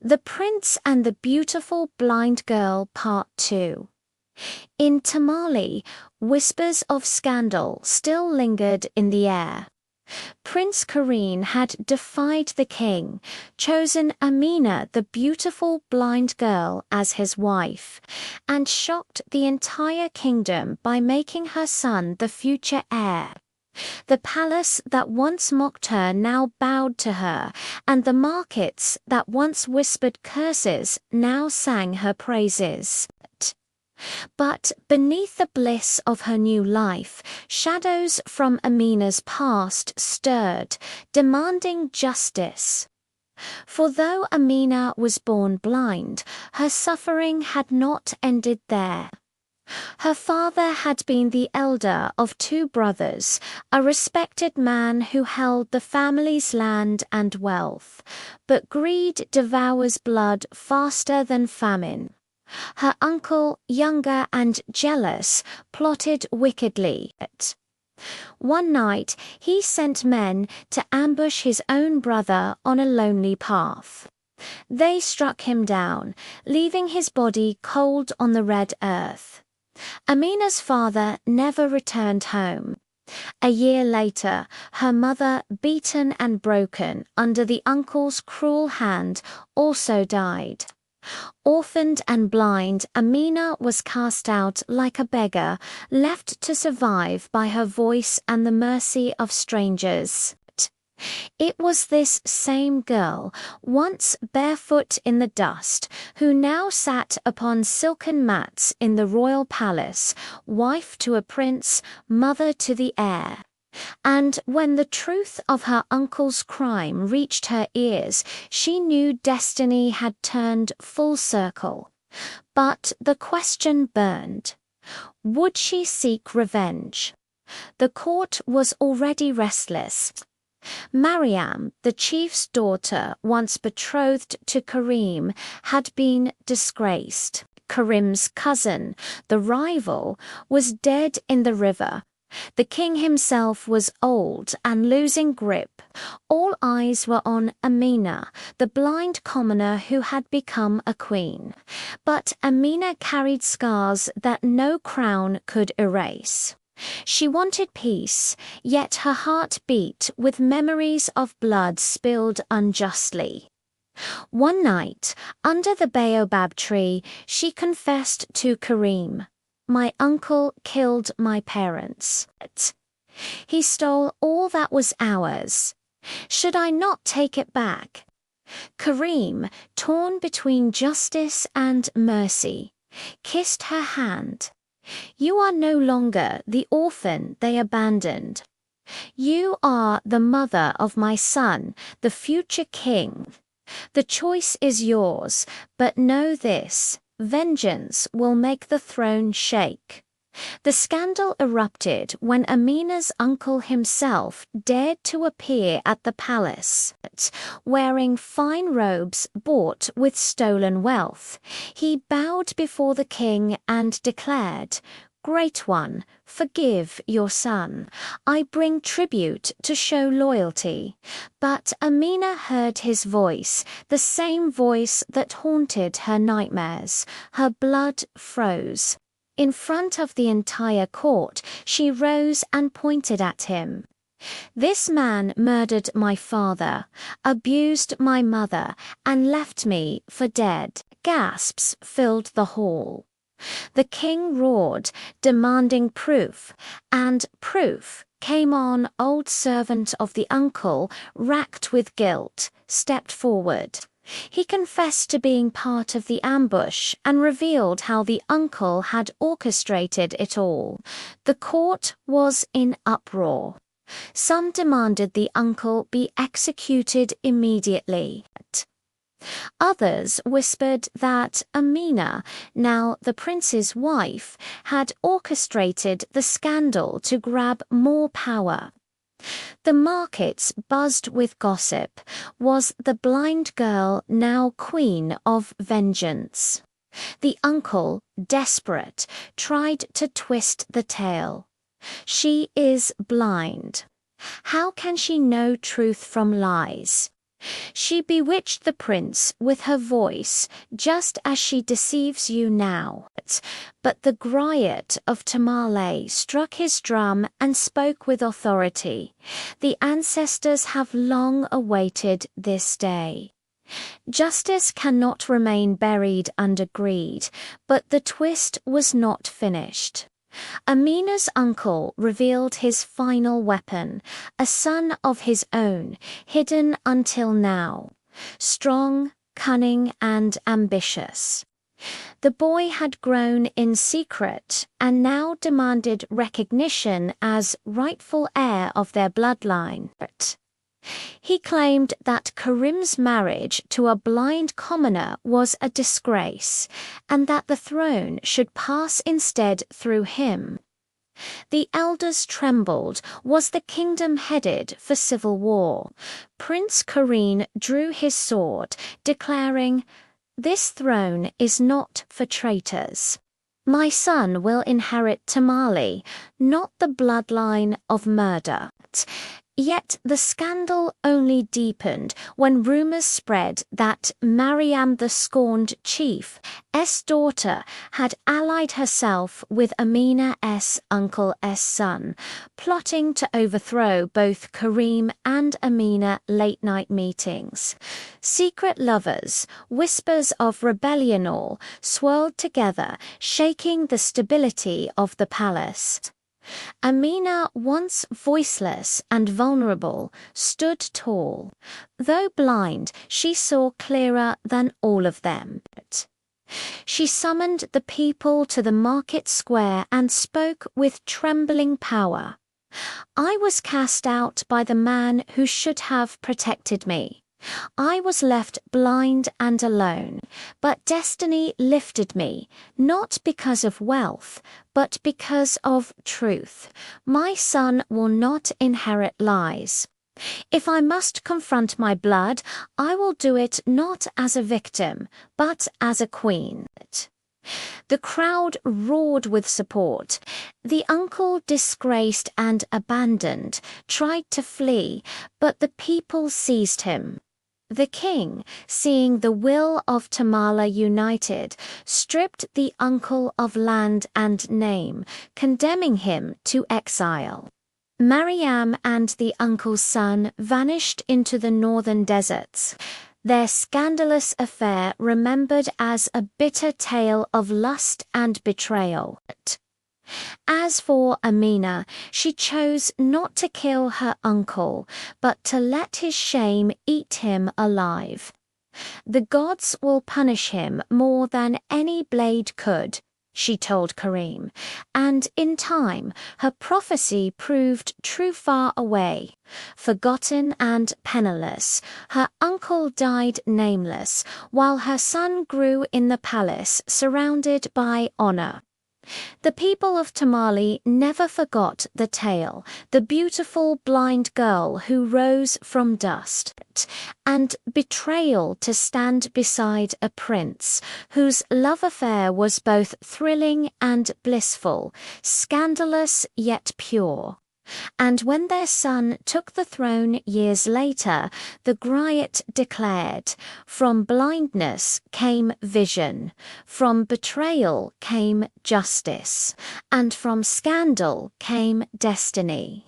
The Prince and the Beautiful Blind Girl Part 2. In Tamale, whispers of scandal still lingered in the air. Prince Karim had defied the king, chosen Amina the beautiful blind girl as his wife, and shocked the entire kingdom by making her son the future heir. The palace that once mocked her now bowed to her, and the markets that once whispered curses now sang her praises. But beneath the bliss of her new life, shadows from Amina's past stirred, demanding justice. For though Amina was born blind, her suffering had not ended there. Her father had been the elder of 2 brothers, a respected man who held the family's land and wealth. But greed devours blood faster than famine. Her uncle, younger and jealous, plotted wickedly. One night, he sent men to ambush his own brother on a lonely path. They struck him down, leaving his body cold on the red earth. Amina's father never returned home. A year later, her mother, beaten and broken under the uncle's cruel hand, also died. Orphaned and blind, Amina was cast out like a beggar, left to survive by her voice and the mercy of strangers. It was this same girl, once barefoot in the dust, who now sat upon silken mats in the royal palace, wife to a prince, mother to the heir. And when the truth of her uncle's crime reached her ears, she knew destiny had turned full circle. But the question burned. Would she seek revenge? The court was already restless. Mariam, the chief's daughter, once betrothed to Karim, had been disgraced. Karim's cousin, the rival, was dead in the river. The king himself was old and losing grip. All eyes were on Amina, the blind commoner who had become a queen. But Amina carried scars that no crown could erase. She wanted peace, yet her heart beat with memories of blood spilled unjustly. One night, under the baobab tree, she confessed to Karim, "My uncle killed my parents. He stole all that was ours. Should I not take it back?" Karim, torn between justice and mercy, kissed her hand. "You are no longer the orphan they abandoned. You are the mother of my son, the future king. The choice is yours, but know this, vengeance will make the throne shake." The scandal erupted when Amina's uncle himself dared to appear at the palace. Wearing fine robes bought with stolen wealth, he bowed before the king and declared, "Great one, forgive your son. I bring tribute to show loyalty." But Amina heard his voice, the same voice that haunted her nightmares. Her blood froze. In front of the entire court, she rose and pointed at him. "This man murdered my father, abused my mother, and left me for dead." Gasps filled the hall. The king roared, demanding proof, and proof came on. Old servant of the uncle, racked with guilt, stepped forward. He confessed to being part of the ambush and revealed how the uncle had orchestrated it all. The court was in uproar. Some demanded the uncle be executed immediately. Others whispered that Amina, now the prince's wife, had orchestrated the scandal to grab more power. The markets buzzed with gossip. Was the blind girl now queen of vengeance? The uncle, desperate, tried to twist the tale. "She is blind. How can she know truth from lies?" She bewitched the prince with her voice, just as she deceives you now. But the Griot of Tamale struck his drum and spoke with authority. The ancestors have long awaited this day. Justice cannot remain buried under greed, but the twist was not finished. Amina's uncle revealed his final weapon, a son of his own, hidden until now. Strong, cunning, and ambitious. The boy had grown in secret and now demanded recognition as rightful heir of their bloodline. He claimed that Karim's marriage to a blind commoner was a disgrace, and that the throne should pass instead through him. The elders trembled. Was the kingdom headed for civil war? Prince Karim drew his sword, declaring, "This throne is not for traitors. My son will inherit Tamale, not the bloodline of murder." Yet the scandal only deepened when rumors spread that Mariam, the scorned chief's daughter, had allied herself with Amina's uncle's son, plotting to overthrow both Karim and Amina late-night meetings. Secret lovers, whispers of rebellion all, swirled together, shaking the stability of the palace. Amina, once voiceless and vulnerable, stood tall. Though blind, she saw clearer than all of them. She summoned the people to the market square and spoke with trembling power. "I was cast out by the man who should have protected me. I was left blind and alone, but destiny lifted me, not because of wealth, but because of truth. My son will not inherit lies. If I must confront my blood, I will do it not as a victim, but as a queen." The crowd roared with support. The uncle, disgraced and abandoned, tried to flee, but the people seized him. The king, seeing the will of Tamala united, stripped the uncle of land and name, condemning him to exile. Mariam and the uncle's son vanished into the northern deserts, their scandalous affair remembered as a bitter tale of lust and betrayal. As for Amina, she chose not to kill her uncle, but to let his shame eat him alive. "The gods will punish him more than any blade could," she told Karim, and in time her prophecy proved true. Far away, forgotten and penniless, her uncle died nameless, while her son grew in the palace surrounded by honor. The people of Tamale never forgot the tale, the beautiful blind girl who rose from dust, and betrayal to stand beside a prince whose love affair was both thrilling and blissful, scandalous yet pure. And when their son took the throne years later, the Griot declared, "From blindness came vision, from betrayal came justice, and from scandal came destiny."